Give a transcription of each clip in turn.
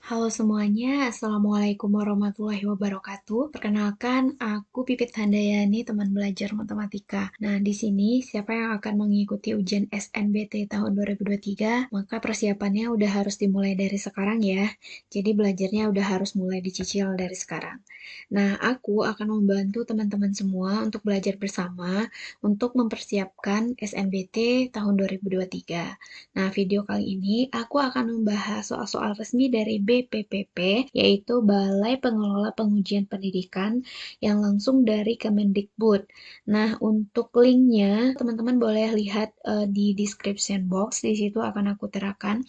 Halo semuanya, Assalamualaikum warahmatullahi wabarakatuh. Perkenalkan, aku Pipit Handayani, teman belajar matematika. Nah, di sini siapa yang akan mengikuti ujian SNBT tahun 2023? Maka persiapannya udah harus dimulai dari sekarang ya. Jadi belajarnya udah harus mulai dicicil dari sekarang. Nah, aku akan membantu teman-teman semua untuk belajar bersama untuk mempersiapkan SNBT tahun 2023. Nah, video kali ini aku akan membahas soal-soal resmi dari BPPP, yaitu Balai Pengelola Pengujian Pendidikan yang langsung dari Kemendikbud. Nah, untuk linknya, teman-teman boleh lihat di description box, di situ akan aku terakan.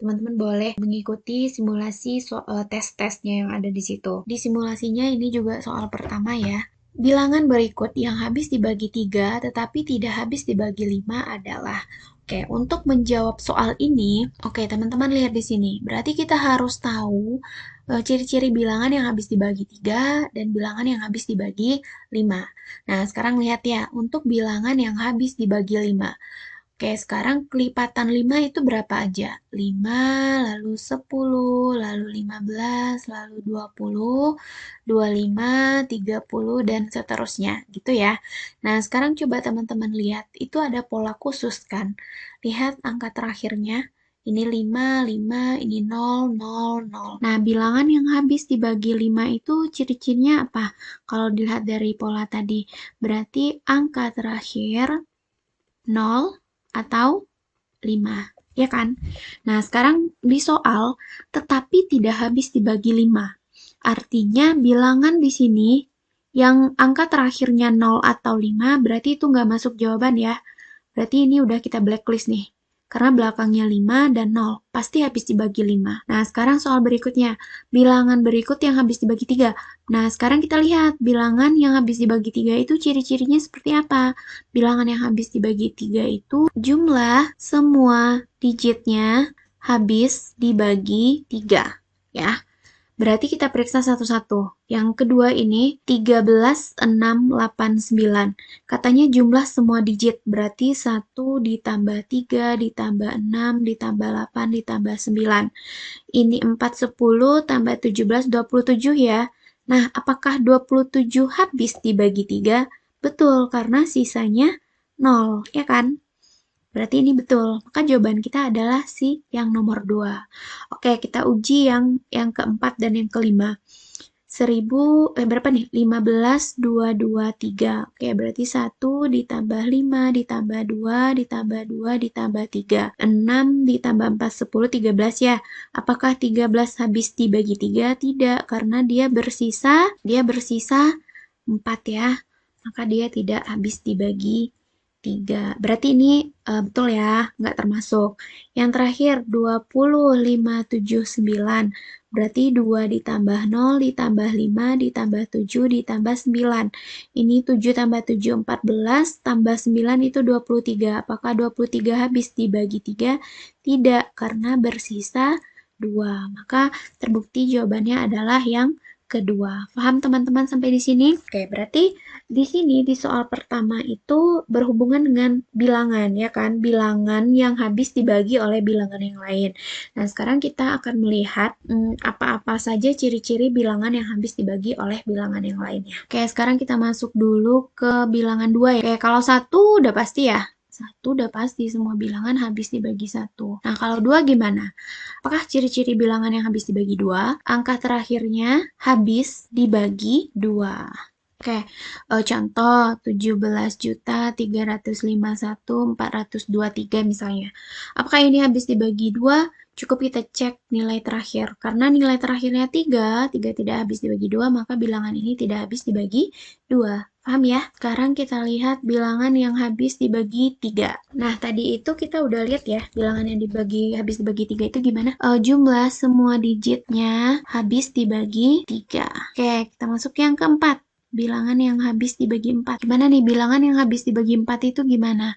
Teman-teman boleh mengikuti simulasi tes-tesnya yang ada di situ. Di simulasinya ini juga soal pertama ya. Bilangan berikut yang habis dibagi 3 tetapi tidak habis dibagi 5 adalah. Oke, untuk menjawab soal ini, oke teman-teman lihat di sini. Berarti kita harus tahu ciri-ciri bilangan yang habis dibagi 3 dan bilangan yang habis dibagi 5. Nah, sekarang lihat ya, untuk bilangan yang habis dibagi 5. Oke, sekarang kelipatan 5 itu berapa aja? 5, lalu 10, lalu 15, lalu 20, 25, 30, dan seterusnya. Gitu ya. Nah, sekarang coba teman-teman lihat. Itu ada pola khusus kan? Lihat angka terakhirnya. Ini 5, 5, ini 0, 0, 0. Nah, bilangan yang habis dibagi 5 itu ciri-cirinya apa? Kalau dilihat dari pola tadi. Berarti angka terakhir 0 atau 5, ya kan? Nah, sekarang di soal, tetapi tidak habis dibagi 5. Artinya bilangan di sini yang angka terakhirnya 0 atau 5, berarti itu nggak masuk jawaban ya. Berarti ini udah kita blacklist nih. Karena belakangnya 5 dan 0. Pasti habis dibagi 5. Nah, sekarang soal berikutnya. Bilangan berikut yang habis dibagi 3. Nah, sekarang kita lihat bilangan yang habis dibagi 3 itu ciri-cirinya seperti apa. Bilangan yang habis dibagi 3 itu jumlah semua digitnya habis dibagi 3. Ya. Berarti kita periksa satu-satu. Yang kedua ini 13,689. Katanya jumlah semua digit. Berarti 1 ditambah 3 ditambah 6 ditambah 8 ditambah 9. Ini 4, 10 tambah 17, 27 ya. Nah, apakah 27 habis dibagi 3? Betul, karena sisanya 0, ya kan? Berarti ini betul. Maka jawaban kita adalah si yang nomor 2. Oke, kita uji yang keempat dan yang kelima. 1000, berapa nih? 15,223. Oke, berarti 1 ditambah 5 ditambah 2 ditambah 2 ditambah 3. 6 ditambah 4, 10, 13 ya. Apakah 13 habis dibagi 3? Tidak, karena dia bersisa 4 ya. Maka dia tidak habis dibagi 3. Berarti ini betul ya, nggak termasuk. Yang terakhir, 20,579. Berarti 2 ditambah 0 ditambah 5 ditambah 7 ditambah 9. Ini 7 tambah 7, 14, tambah 9 itu 23. Apakah 23 habis dibagi 3? Tidak, karena bersisa 2. Maka terbukti jawabannya adalah yang kedua. Paham teman-teman sampai di sini? Oke, berarti di sini di soal pertama itu berhubungan dengan bilangan ya kan? Bilangan yang habis dibagi oleh bilangan yang lain. Nah, sekarang kita akan melihat apa-apa saja ciri-ciri bilangan yang habis dibagi oleh bilangan yang lainnya. Oke, sekarang kita masuk dulu ke bilangan 2 ya. Oke, kalau 1 udah pasti ya. 1 udah pasti semua bilangan habis dibagi 1. Nah, kalau 2 gimana? Apakah ciri-ciri bilangan yang habis dibagi 2? Angka terakhirnya habis dibagi 2. Oke, contoh 17.351.423 misalnya. Apakah ini habis dibagi 2? Cukup kita cek nilai terakhir. Karena nilai terakhirnya 3 tidak habis dibagi 2, maka bilangan ini tidak habis dibagi 2. Paham ya? Sekarang kita lihat bilangan yang habis dibagi 3. Nah, tadi itu kita udah lihat ya, bilangan yang habis dibagi 3 itu gimana? Jumlah semua digitnya habis dibagi 3. Oke, kita masuk yang keempat. Bilangan yang habis dibagi 4. Gimana nih bilangan yang habis dibagi 4 itu gimana?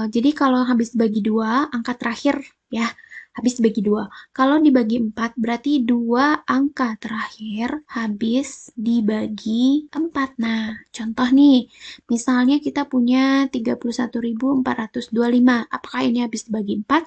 Jadi kalau habis dibagi 2, angka terakhir ya. habis dibagi 2. Kalau dibagi 4, berarti 2 angka terakhir habis dibagi 4. Nah, contoh nih, misalnya kita punya 31.425. Apakah ini habis dibagi 4?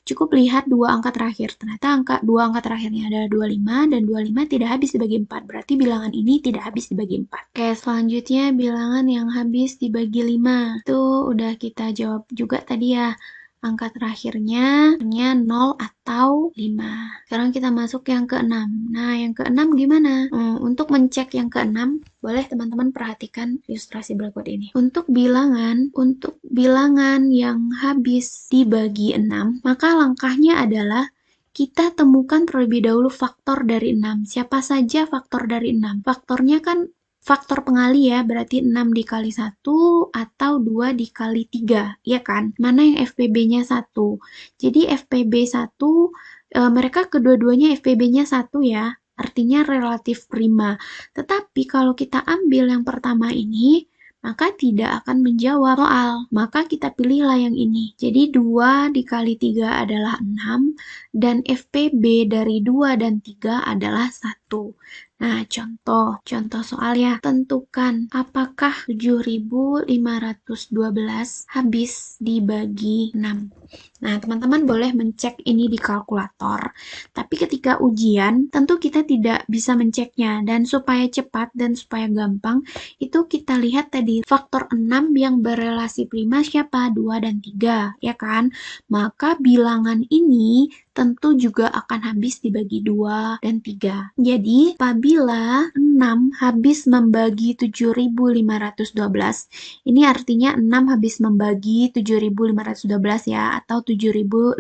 Cukup lihat dua angka terakhir. Ternyata dua angka terakhirnya adalah 25 dan 25 tidak habis dibagi 4. Berarti bilangan ini tidak habis dibagi 4. Oke, selanjutnya bilangan yang habis dibagi 5. Itu udah kita jawab juga tadi ya. Angka terakhirnya 0 atau 5. Sekarang kita masuk yang ke-6. Nah, yang ke-6 gimana? Untuk mencek yang ke-6, boleh teman-teman perhatikan ilustrasi berikut ini. Untuk bilangan yang habis dibagi 6, maka langkahnya adalah kita temukan terlebih dahulu faktor dari 6. Siapa saja faktor dari 6? Faktornya kan faktor pengali ya, berarti 6 dikali 1 atau 2 dikali 3, ya kan? Mana yang FPB-nya 1? Jadi FPB 1, mereka kedua-duanya FPB-nya 1 ya, artinya relatif prima. Tetapi kalau kita ambil yang pertama ini, maka tidak akan menjawab soal. Maka kita pilihlah yang ini. Jadi 2 dikali 3 adalah 6, dan FPB dari 2 dan 3 adalah 1. Nah, contoh soal ya. Tentukan apakah 7.512 habis dibagi 6. Nah, teman-teman boleh mencek ini di kalkulator. Tapi ketika ujian, tentu kita tidak bisa menceknya. Dan supaya cepat dan supaya gampang, itu kita lihat tadi faktor 6 yang berelasi prima siapa? 2 dan 3, ya kan? Maka bilangan ini tentu juga akan habis dibagi 2 dan 3. Jadi, apabila 6 habis membagi 7.512, ini artinya 6 habis membagi 7.512 ya, atau 7.512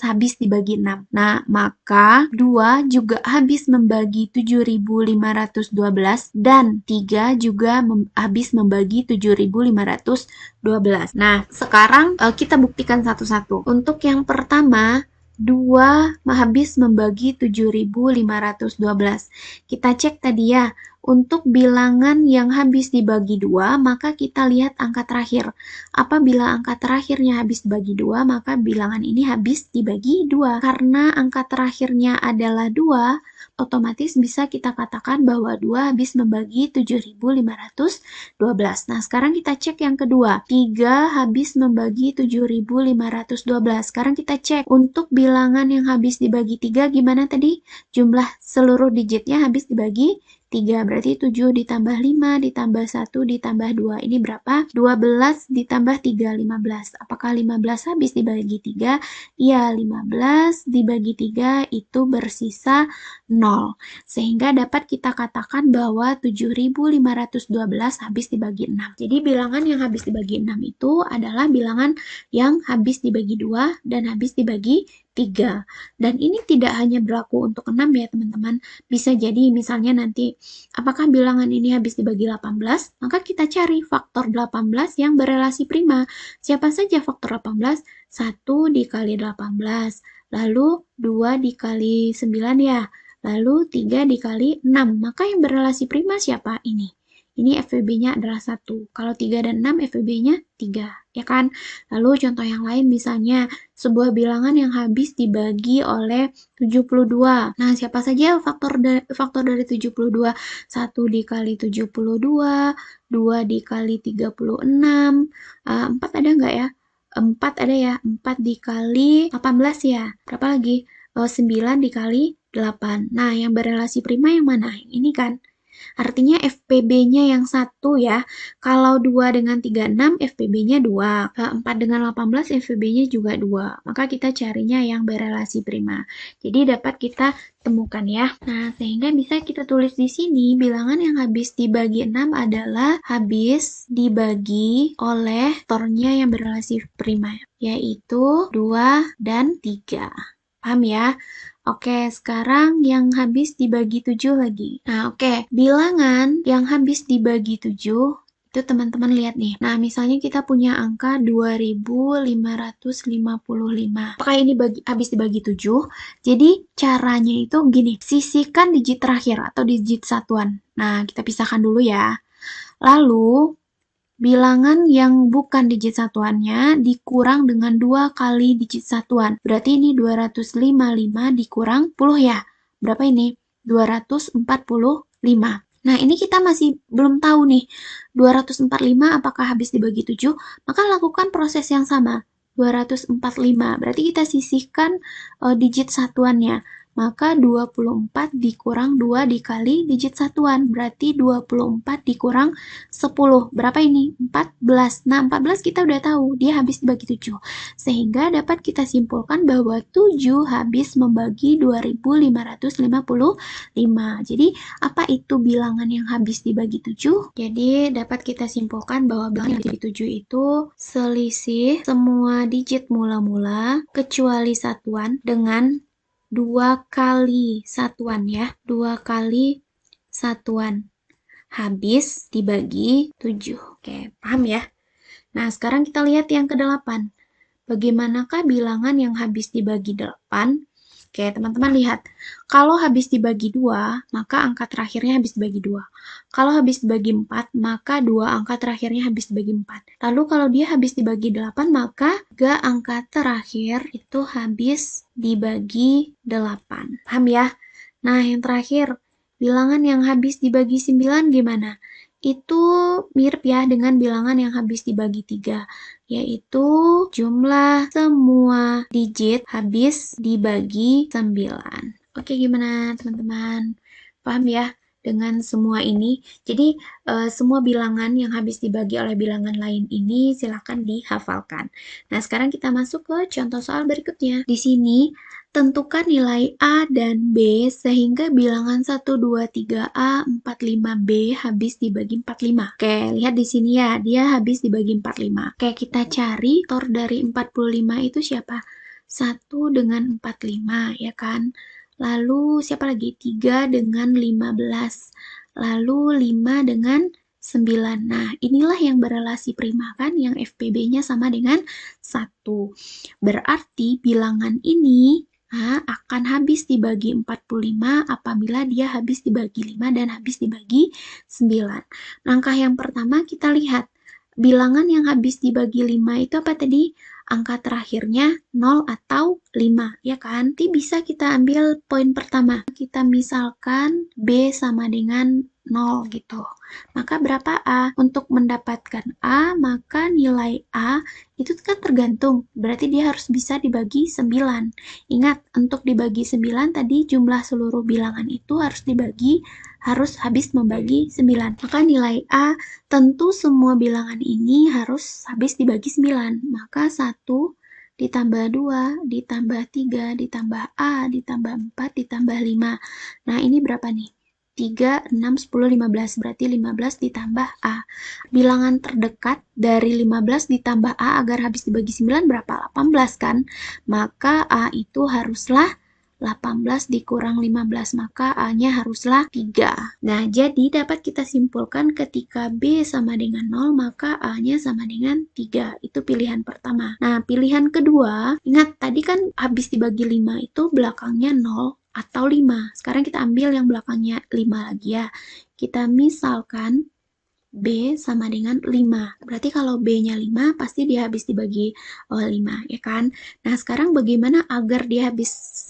habis dibagi 6. Nah, maka 2 juga habis membagi 7.512 dan 3 juga habis membagi 7.512. Nah, sekarang kita buktikan satu-satu. Untuk yang pertama, 2 habis membagi 7.512. Kita cek tadi ya, untuk bilangan yang habis dibagi 2, maka kita lihat angka terakhir. Apabila angka terakhirnya habis dibagi 2, maka bilangan ini habis dibagi 2. Karena angka terakhirnya adalah 2, otomatis bisa kita katakan bahwa 2 habis membagi 7.512. Nah, sekarang kita cek yang kedua. 3 habis membagi 7.512. Sekarang kita cek untuk bilangan yang habis dibagi 3 gimana tadi? Jumlah seluruh digitnya habis dibagi 3. Berarti 7 ditambah 5 ditambah 1 ditambah 2. Ini berapa? 12 ditambah 3, 15. Apakah 15 habis dibagi 3? Iya, 15 dibagi 3 itu bersisa 0. Sehingga dapat kita katakan bahwa 7.512 habis dibagi 6. Jadi bilangan yang habis dibagi 6 itu adalah bilangan yang habis dibagi 2 dan habis dibagi 3. Dan ini tidak hanya berlaku untuk 6 ya teman-teman. Bisa jadi misalnya nanti, apakah bilangan ini habis dibagi 18? Maka kita cari faktor 18 yang berelasi prima. Siapa saja faktor 18? 1 dikali 18. Lalu 2 dikali 9 ya. Lalu 3 dikali 6. Maka yang berelasi prima siapa? Ini FVB-nya adalah 1. Kalau 3 dan 6, FVB-nya 3. Ya kan? Lalu contoh yang lain misalnya, sebuah bilangan yang habis dibagi oleh 72. Nah, siapa saja faktor dari 72? 1 dikali 72, 2 dikali 36, 4 ada nggak ya? 4 ada ya? 4 dikali 18 ya? Berapa lagi? 9 dikali 8. Nah, yang berelasi prima yang mana? Ini kan? Artinya FPB-nya yang 1 ya. Kalau 2 dengan 36, FPB-nya 2. 4 dengan 18, FPB-nya juga 2. Maka kita carinya yang berelasi prima. Jadi dapat kita temukan ya. Nah, sehingga bisa kita tulis di sini, bilangan yang habis dibagi 6 adalah habis dibagi oleh faktornya yang berelasi prima, yaitu 2 dan 3. Paham ya? Oke, sekarang yang habis dibagi 7 lagi. Nah, oke. Bilangan yang habis dibagi 7, itu teman-teman lihat nih. Nah, misalnya kita punya angka 2.555. Apakah ini habis dibagi 7? Jadi, caranya itu gini. Sisihkan digit terakhir atau digit satuan. Nah, kita pisahkan dulu ya. Lalu, bilangan yang bukan digit satuannya dikurang dengan 2 kali digit satuan. Berarti ini 255 dikurang 10 ya. Berapa ini? 245. Nah, ini kita masih belum tahu nih. 245 apakah habis dibagi 7? Maka lakukan proses yang sama. 245. Berarti kita sisihkan digit satuannya. Maka 24 dikurang 2 dikali digit satuan. Berarti 24 dikurang 10. Berapa ini? 14. Nah, 14 kita udah tahu, dia habis dibagi 7. Sehingga dapat kita simpulkan bahwa 7 habis membagi 2555. Jadi, apa itu bilangan yang habis dibagi 7? Jadi, dapat kita simpulkan bahwa bilangan yang dibagi 7 itu selisih semua digit mula-mula kecuali satuan dengan 2 kali satuan ya. 2 kali satuan habis dibagi 7. Oke, paham ya? Nah, sekarang kita lihat yang ke-8. Bagaimanakah bilangan yang habis dibagi 8? Oke, teman-teman lihat. Kalau habis dibagi 2, maka angka terakhirnya habis dibagi 2. Kalau habis dibagi 4, maka 2 angka terakhirnya habis dibagi 4. Lalu kalau dia habis dibagi 8, maka 3 angka terakhir itu habis dibagi 8. Paham ya? Nah, yang terakhir, bilangan yang habis dibagi 9 gimana? Itu mirip ya dengan bilangan yang habis dibagi 3, yaitu jumlah semua digit habis dibagi 9. Oke, gimana teman-teman? Paham ya dengan semua ini? Jadi, semua bilangan yang habis dibagi oleh bilangan lain ini silakan dihafalkan. Nah, sekarang kita masuk ke contoh soal berikutnya. Di sini, tentukan nilai A dan B sehingga bilangan 1, 2, 3A, 4, 5B habis dibagi 45. Oke, lihat di sini ya, dia habis dibagi 45. Oke, kita cari faktor dari 45 itu siapa? 1 dengan 45, ya kan? Lalu siapa lagi? 3 dengan 15. Lalu 5 dengan 9. Nah, inilah yang berelasi prima kan, yang FPB-nya sama dengan 1. Berarti bilangan ini akan habis dibagi 45 apabila dia habis dibagi 5 dan habis dibagi 9. Langkah yang pertama kita lihat, bilangan yang habis dibagi 5 itu apa tadi? Angka terakhirnya 0 atau 5, ya kan? Nanti bisa kita ambil poin pertama. Kita misalkan B sama dengan 0 gitu. Maka berapa A? Untuk mendapatkan A, maka nilai A itu kan tergantung. Berarti dia harus bisa dibagi 9. Ingat, untuk dibagi 9 tadi jumlah seluruh bilangan itu harus habis membagi 9. Maka nilai A tentu semua bilangan ini harus habis dibagi 9. Maka 1 ditambah 2, ditambah 3, ditambah A, ditambah 4, ditambah 5. Nah, ini berapa nih? 3, 6, 10, 15. Berarti 15 ditambah A. Bilangan terdekat dari 15 ditambah A agar habis dibagi 9 berapa? 18 kan? Maka A itu haruslah 18 dikurang 15, maka A-nya haruslah 3. Nah, jadi dapat kita simpulkan ketika B sama dengan 0, maka A-nya sama dengan 3. Itu pilihan pertama. Nah, pilihan kedua, ingat tadi kan habis dibagi 5 itu belakangnya 0 atau 5. Sekarang kita ambil yang belakangnya 5 lagi ya. Kita misalkan B sama dengan 5. Berarti kalau B-nya 5, pasti dia habis dibagi 5, ya kan? Nah, sekarang bagaimana agar dia habis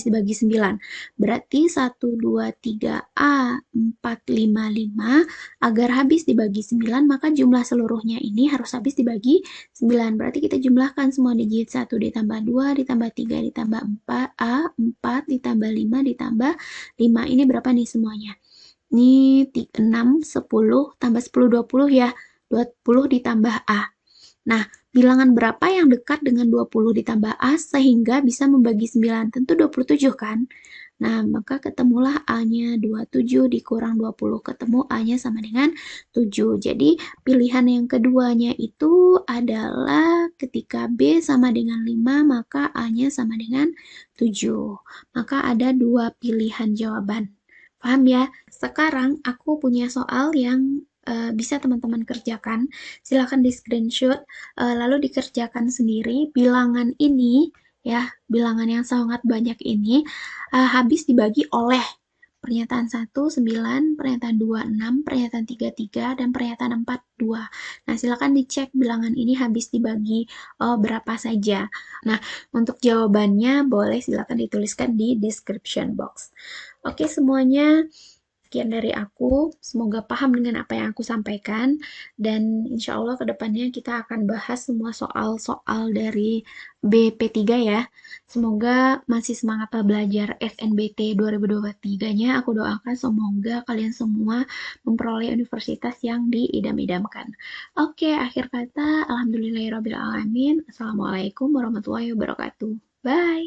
dibagi 9? Berarti 1, 2, 3A, 4, 5, 5. Agar habis dibagi 9, maka jumlah seluruhnya ini harus habis dibagi 9. Berarti kita jumlahkan semua digit. 1 ditambah 2, ditambah 3, ditambah 4, A, 4, ditambah 5, ditambah 5. Ini berapa nih semuanya? Ini 6, 10, tambah 10, 20 ya. 20 ditambah A. Nah, bilangan berapa yang dekat dengan 20 ditambah A sehingga bisa membagi 9? Tentu 27 kan? Nah, maka ketemulah A-nya 27 dikurang 20. Ketemu A-nya sama dengan 7. Jadi, pilihan yang keduanya itu adalah ketika B sama dengan 5, maka A-nya sama dengan 7. Maka ada dua pilihan jawaban. Paham ya? Sekarang aku punya soal yang bisa teman-teman kerjakan. Silakan di screenshot, lalu dikerjakan sendiri. Bilangan ini, ya, bilangan yang sangat banyak ini habis dibagi oleh. Pernyataan 1, 9, pernyataan 2, 6, pernyataan 3, 3, dan pernyataan 4, 2. Nah, silakan dicek bilangan ini habis dibagi berapa saja. Nah, untuk jawabannya boleh silakan dituliskan di description box. Oke, semuanya. Sekian dari aku, semoga paham dengan apa yang aku sampaikan, dan insya Allah kedepannya kita akan bahas semua soal-soal dari BP3 ya. Semoga masih semangat belajar SNBT 2023-nya. Aku doakan semoga kalian semua memperoleh universitas yang diidam-idamkan. Oke, akhir kata, alhamdulillahirrabbilalamin. Assalamualaikum warahmatullahi wabarakatuh. Bye!